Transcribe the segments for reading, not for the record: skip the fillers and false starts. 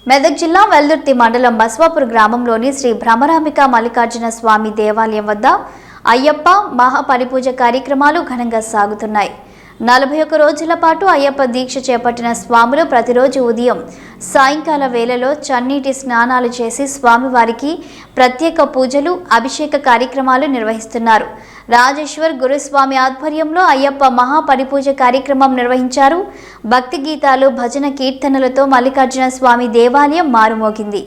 మెదక్ జిల్లా వెల్దుర్తి మండలం బస్వాపూర్ గ్రామంలోని శ్రీ భ్రమరాంబిక మల్లికార్జున స్వామి దేవాలయం వద్ద అయ్యప్ప మహాపరిపూజ కార్యక్రమాలు ఘనంగా సాగుతున్నాయి. 41 రోజుల పాటు అయ్యప్ప దీక్ష చేపట్టిన స్వాములు ప్రతిరోజు ఉదయం సాయంకాల వేళలో చన్నీటి స్నానాలు చేసి స్వామివారికి ప్రత్యేక పూజలు అభిషేక కార్యక్రమాలు నిర్వహిస్తున్నారు. రాజేశ్వర్ గురుస్వామి ఆధ్వర్యంలో అయ్యప్ప మహాపరిపూజ కార్యక్రమం నిర్వహించారు. భక్తి గీతాలు భజన కీర్తనలతో మల్లికార్జున స్వామి దేవాలయం మారుమోగింది.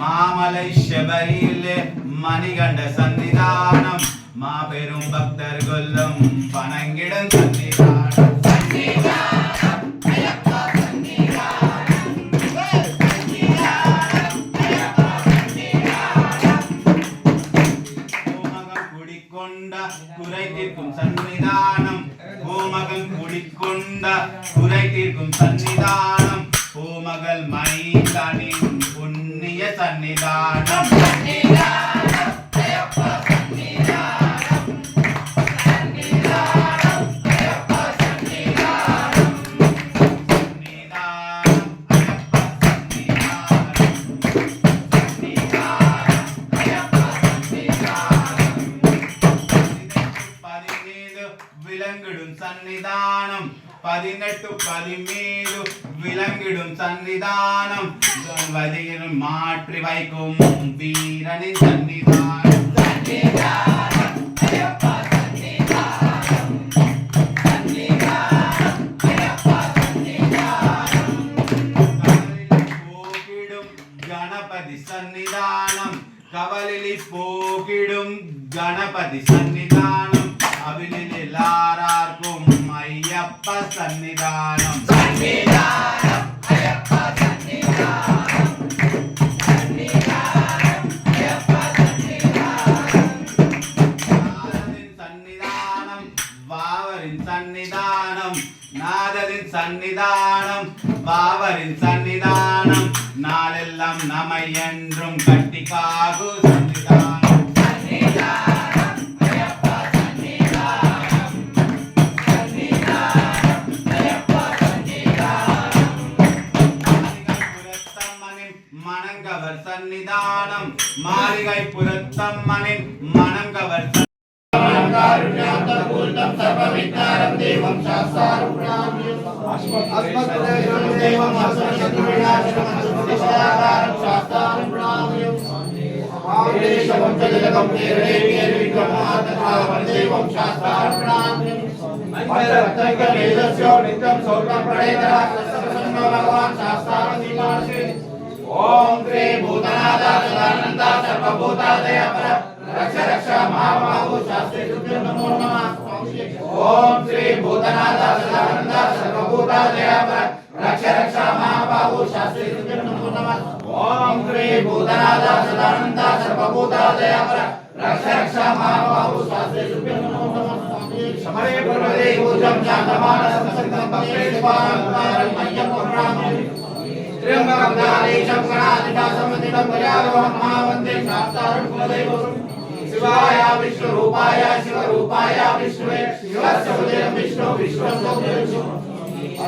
மாமலை செபரியிலே மணிகண்ட சன்னிதானம் மாபெரும் பக்தர் கொல்லும் பனங்கிடம் சன்னிதானம் குறை தீர்க்கும் சன்னிதானம் கோமகன் குடிக்கொண்ட குறை தீர்க்கும் சன்னிதானம் கோமகள் மைந்தனின் புண்ணிய சன்னிதானம் விலங்கிடும் சன்னிதானம் 18 பதிமேலு விலங்கிடும் சன்னிதானம் வதியில் மாற்றி வைக்கும் வீரனின் சன்னிதானம் போகிடும் கணபதி சன்னிதானம் கவலில் போகிடும் கணபதி சன்னிதானம் அபிலிலாரார்க்கும் ஐயப்ப சன்னிதானம் சன்னிதானம் ஐயப்ப சன்னிதானம் சன்னிதானம் ஐயப்ப சன்னிதானம் சன்னிதானம் வாவரின் சன்னிதானம் நாதரின் சன்னிதானம் பாவரின் சன்னிதானம் நாளெல்லாம் நமை என்றும் கட்டி காகு சன்னிதானம் சன்னிதானம் ஐயப்பா சன்னிதானம் சன்னிதானம் ஐயப்பா சன்னிதானம் மாளிகைப்புறத்தம்மனின் மணங்கவர் சன்னிதானம் மாளிகைப்புறத்தம்மனின் மணங்கவர் कारुण्यान्तपूर्णं सर्वविज्ञानं देवं शास्तारं प्राप्यं अस्मत्प्रदेशं देवं अस्मत्शत्रुविनाशनं शास्तारं प्राप्यं देशं जगतं केरळे केरविक्रमार्तकालं देवं शास्तारं प्राप्यं पंचरत्नकवेदस्य नित्यं सौर्यं प्रणेतराष्ट्रसंग भगवान् शास्तारं दिवासे ओम श्री भूतनाथ सदानंद सर्वभूतादय पर रक्ष रक्ष महाबाहु शास्त्रे तुभ्यं नमो नमः ओम श्री भूतनाथ सदानंद सर्वभूतादय पर रक्ष रक्ष महाबाहु शास्त्रे तुभ्यं नमो नमः ओम श्री भूतनाथ सदानंद सर्वभूतादय पर रक्ष रक्ष महाबाहु शास्त्रे तुभ्यं नमो नमः समरे पर्वते ऊर्जं शान्तमानसं संतं भक्ते स्वाहाकारं मह्यं पुराणं त्र्यंबकं गणाधिपासमदितं भजामहं महावन्दे शास्तारं कुलदैवतं शिवाय विष्णुरूपाय शिवरूपाय विष्णुवे शिवस्य उदयं विष्णु विश्वस्य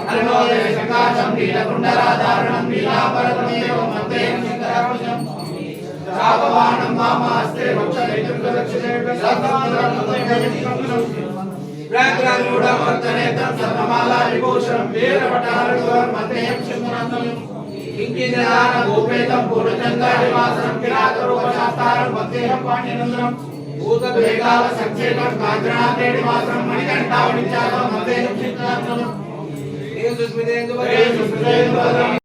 अर्णोदय सकाशं नीलकुण्डलाधारणं नीलाभरणमेव मन्देयं शङ्कराभुजं चापवानं वामास्ते वक्षनेत्रं दक्षिणे व्याघ्रारूढमर्दनेत्रं सर्वमाला विभूषणं वीरभटारणं मन्देयं शङ्कराभुजं किंकिन्नान गोपेतं पूर्णचन्द्रादिवासनं किरातरूपशास्तारं वन्देहं पाण्यनन्दनं भूतवेगाल संक्षेपं काञ्चनाद्रिनिवासनं मणिकण्ठावनिचालं वन्देहं चित्रात्मनं हे सुस्मितेन्दुवदनं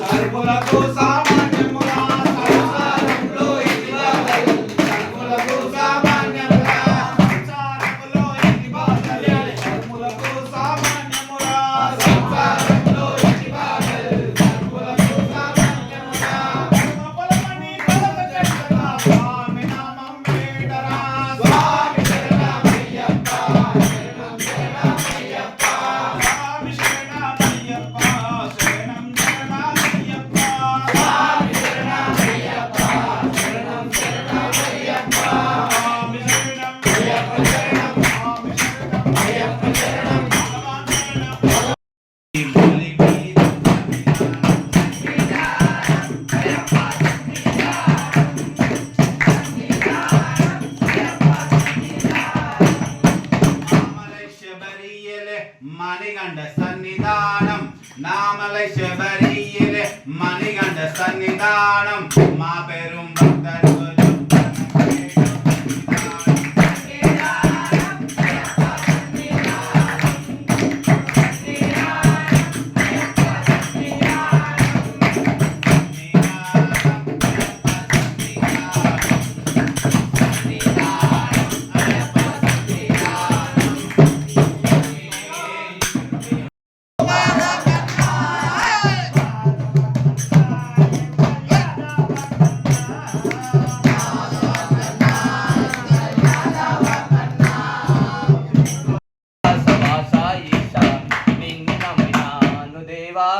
కర్ములకు సామాన్యముగా సంసారంలో ఇది బాధలు కర్ములకు సామాన్యముగా సంసారంలో ఇది బాధలు కర్ములకు సామాన్యముగా సంసారంలో ఇది బాధలు కర్ములకు సామాన్యముగా కర్మఫలమని పలకగట్టగా స్వామి నామం వేడరా స్వామి శరణమయ్యప్ప శరణం శరణమయ్యప్ప స్వామి శరణమయ్యప్ప శరణం శరణమయ్యప్ప స్వామి శరణమయ్యప్ప శరణం శరణమయ్యప్ప స్వామి శరణం అయ్యప్ప శరణం స్వామి శరణం అయ్యప్ప శరణం భగవాన్ శరణం మణిగండ సన్నిధానం నామలై శబరియిలే మణిగండ సన్నిధానం మా పేరు భక్తరు వాస ఈశ నిన్ను నమ్మినాను దేవా